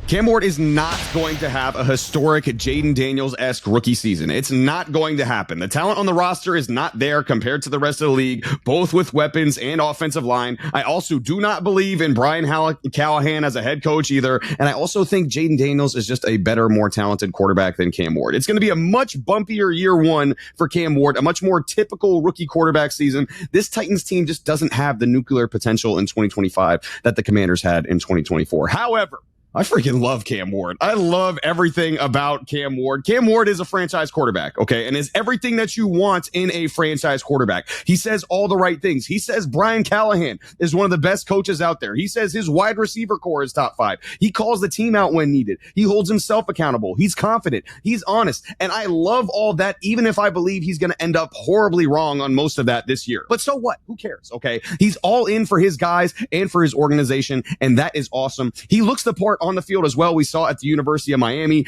Cam Ward is not going to have a historic Jaden Daniels-esque rookie season. It's not going to happen. The talent on the roster is not there compared to the rest of the league, both with weapons and offensive line. I also do not believe in Brian Callahan as a head coach either. And I also think Jaden Daniels is just a better, more talented quarterback than Cam Ward. It's going to be a much bumpier year one for Cam Ward, a much more typical rookie quarterback season. This Titans team just doesn't have the nuclear potential in 2025 that the Commanders had in 2024. However, I freaking love Cam Ward. I love everything about Cam Ward. Cam Ward is a franchise quarterback, okay, and is everything that you want in a franchise quarterback. He says all the right things. He says Brian Callahan is one of the best coaches out there. He says his wide receiver core is top 5. He calls the team out when needed. He holds himself accountable. He's confident. He's honest. And I love all that, even if I believe he's going to end up horribly wrong on most of that this year. But so what? Who cares, okay? He's all in for his guys and for his organization, and that is awesome. He looks the part on the field as well. We saw at the University of Miami,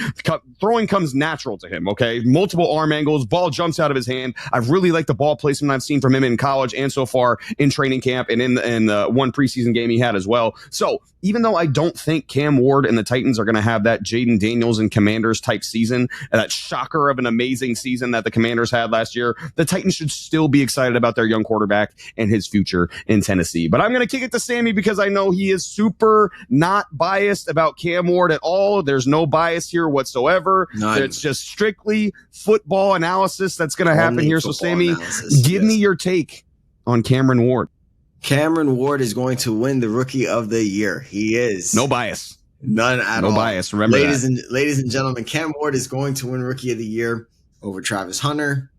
throwing comes natural to him, okay? Multiple arm angles, ball jumps out of his hand. I really like the ball placement I've seen from him in college and so far in training camp and in the one preseason game he had as well. So even though I don't think Cam Ward and the Titans are going to have that Jaden Daniels and Commanders type season, that shocker of an amazing season that the Commanders had last year, the Titans should still be excited about their young quarterback and his future in Tennessee. But I'm going to kick it to Sammy because I know he is super not biased about Cam Ward at all. There's no bias here whatsoever. None. It's just strictly football analysis that's going to happen here. So Sammy, give me your take on Cameron Ward. Cameron Ward is going to win the Rookie of the Year. He is. No bias. None at all. No bias. Remember ladies and gentlemen, Cam Ward is going to win Rookie of the Year over Travis Hunter,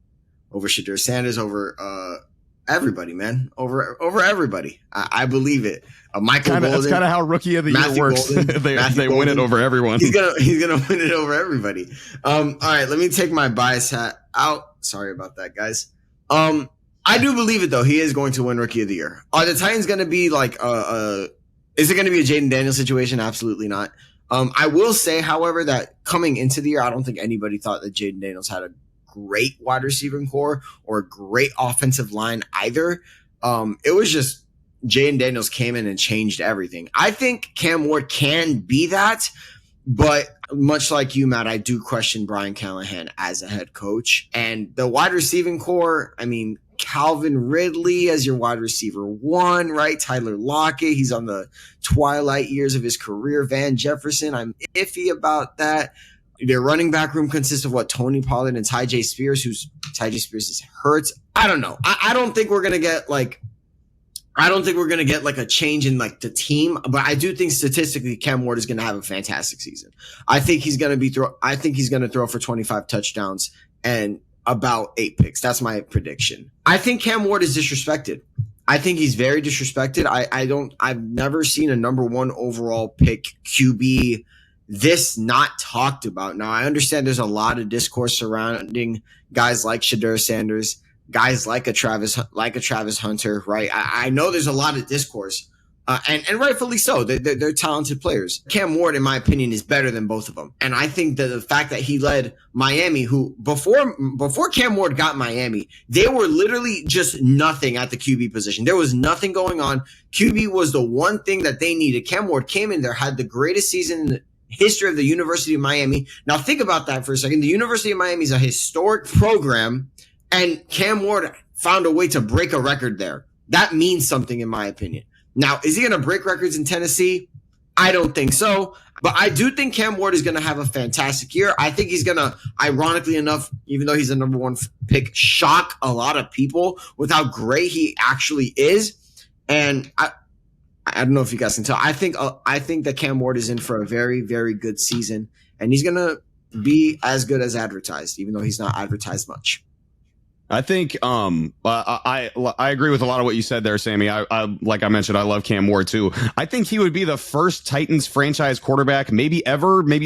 over Shedeur Sanders, over everybody, man. Over everybody. I believe it. Michael Golden. That's kind of how Rookie of the Year works. they win it over everyone. He's gonna win it over everybody. All right, let me take my bias hat out. Sorry about that, guys. I do believe it though. He is going to win Rookie of the Year. Are the Titans going to be like is it going to be a Jaden Daniels situation? Absolutely not. I will say, however, that coming into the year, I don't think anybody thought that Jaden Daniels had a great wide receiving core or a great offensive line either. It was just Jaden Daniels came in and changed everything. I think Cam Ward can be that, but much like you, Matt, I do question Brian Callahan as a head coach. And the wide receiving core, I mean, Calvin Ridley as your wide receiver 1, right? Tyler Lockett, he's on the twilight years of his career. Van Jefferson, I'm iffy about that. Their running back room consists of Tony Pollard and Ty J. Spears, Ty J. Spears is hurt. I don't know. I don't think we're going to get a change in like the team, but I do think statistically Cam Ward is going to have a fantastic season. I think he's going to throw for 25 touchdowns and about 8 picks. That's my prediction. I think Cam Ward is disrespected. I think he's very disrespected. I've never seen a number 1 overall pick QB this not talked about. Now, I understand there's a lot of discourse surrounding guys like Shedeur Sanders, guys like a Travis Hunter, right? I know there's a lot of discourse, and rightfully so. They're talented players. Cam Ward, in my opinion, is better than both of them. And I think that the fact that he led Miami, who before Cam Ward got Miami, they were literally just nothing at the QB position. There was nothing going on. QB was the one thing that they needed. Cam Ward came in there, had the greatest season in the history of the University of Miami. Now think about that for a second. The University of Miami is a historic program, and Cam Ward found a way to break a record there. That means something in my opinion. Now, is he going to break records in Tennessee? I don't think so. But I do think Cam Ward is going to have a fantastic year. I think he's going to, ironically enough, even though he's the number 1 pick, shock a lot of people with how great he actually is. And I don't know if you guys can tell. I think that Cam Ward is in for a very, very good season. And he's going to be as good as advertised, even though he's not advertised much. I think I agree with a lot of what you said there, Sammy. I like I mentioned, I love Cam Ward too. I think he would be the first Titans franchise quarterback maybe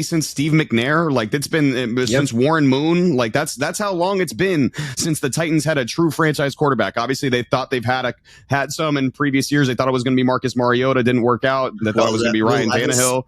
since Steve McNair. Like it's been since Warren Moon. Like that's how long it's been since the Titans had a true franchise quarterback. Obviously, they thought they've had some in previous years. They thought it was going to be Marcus Mariota, didn't work out. They thought it was going to be Ryan Tannehill.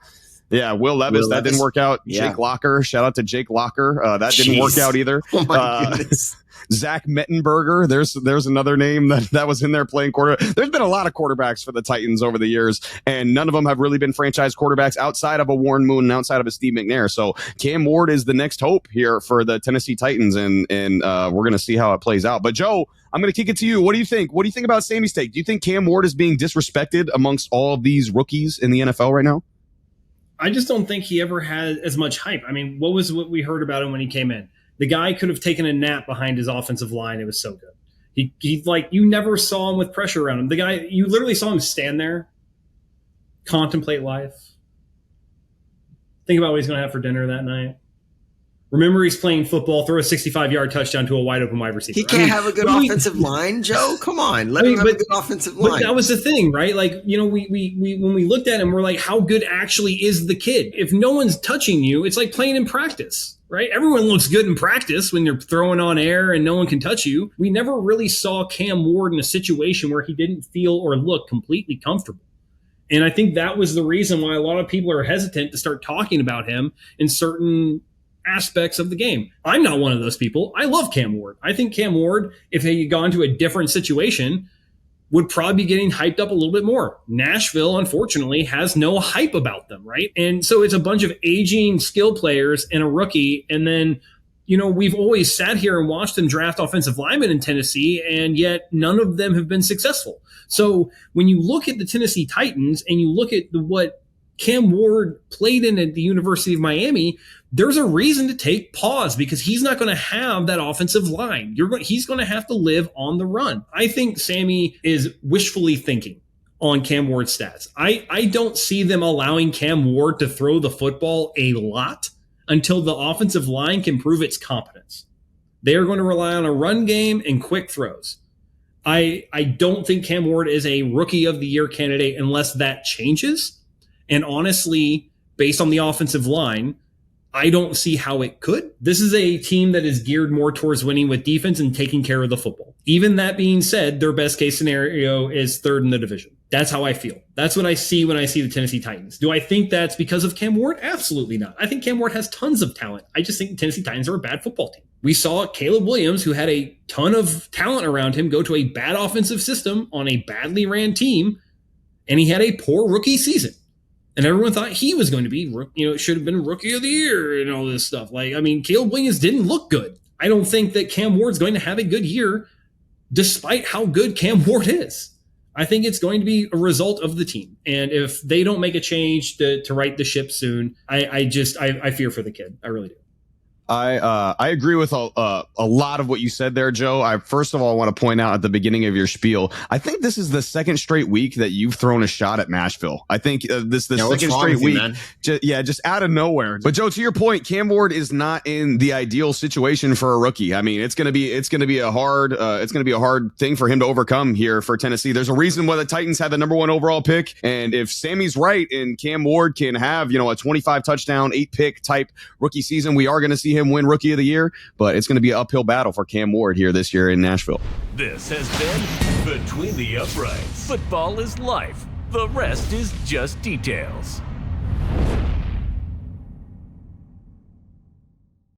Yeah, Will Levis, that didn't work out. Yeah. Jake Locker, shout out to Jake Locker. That didn't work out either. Oh my goodness. Zach Mettenberger, there's another name that was in there playing quarter. There's been a lot of quarterbacks for the Titans over the years, and none of them have really been franchise quarterbacks outside of a Warren Moon and outside of a Steve McNair. So Cam Ward is the next hope here for the Tennessee Titans, and we're going to see how it plays out. But Joe, I'm going to kick it to you. What do you think? What do you think about Sammy's take? Do you think Cam Ward is being disrespected amongst all of these rookies in the NFL right now? I just don't think he ever had as much hype. I mean, what we heard about him when he came in? The guy could have taken a nap behind his offensive line. It was so good. He like, you never saw him with pressure around him. The guy, you literally saw him stand there, contemplate life, think about what he's going to have for dinner that night. Remember, he's playing football, throw a 65-yard touchdown to a wide open wide receiver. He can't have a good offensive line, Joe. Come on, let him have a good offensive line. But that was the thing, right? Like, you know, we when we looked at him, we're like, how good actually is the kid? If no one's touching you, it's like playing in practice, right? Everyone looks good in practice when you're throwing on air and no one can touch you. We never really saw Cam Ward in a situation where he didn't feel or look completely comfortable. And I think that was the reason why a lot of people are hesitant to start talking about him in certain aspects of the game. I'm not one of those people. I love Cam Ward. I think Cam Ward, if he had gone to a different situation, would probably be getting hyped up a little bit more. Nashville, unfortunately, has no hype about them, right? And so it's a bunch of aging skill players and a rookie. And then, you know, we've always sat here and watched them draft offensive linemen in Tennessee, and yet none of them have been successful. So when you look at the Tennessee Titans and you look at what Cam Ward played in at the University of Miami, there's a reason to take pause because he's not going to have that offensive line. He's going to have to live on the run. I think Sammy is wishfully thinking on Cam Ward's stats. I don't see them allowing Cam Ward to throw the football a lot until the offensive line can prove its competence. They are going to rely on a run game and quick throws. I don't think Cam Ward is a rookie of the year candidate unless that changes. And honestly, based on the offensive line, I don't see how it could. This is a team that is geared more towards winning with defense and taking care of the football. Even that being said, their best case scenario is third in the division. That's how I feel. That's what I see when I see the Tennessee Titans. Do I think that's because of Cam Ward? Absolutely not. I think Cam Ward has tons of talent. I just think the Tennessee Titans are a bad football team. We saw Caleb Williams, who had a ton of talent around him, go to a bad offensive system on a badly ran team, and he had a poor rookie season. And everyone thought he was going to be, you know, it should have been rookie of the year and all this stuff. Like, I mean, Caleb Williams didn't look good. I don't think that Cam Ward's going to have a good year despite how good Cam Ward is. I think it's going to be a result of the team. And if they don't make a change to right the ship soon, I fear for the kid. I really do. I agree with a lot of what you said there, Joe. I first of all want to point out at the beginning of your spiel, I think this is the second straight week that you've thrown a shot at Nashville. I think this the second straight week, just out of nowhere. But Joe, to your point, Cam Ward is not in the ideal situation for a rookie. I mean, it's gonna be a hard thing for him to overcome here for Tennessee. There's a reason why the Titans had the #1 overall pick, and if Sammy's right and Cam Ward can have, you know, a 25 touchdown, 8 pick type rookie season, we are going to see him win rookie of the year, but it's going to be an uphill battle for Cam Ward here this year in Nashville. This has been Between the Uprights. Football is life. The rest is just details.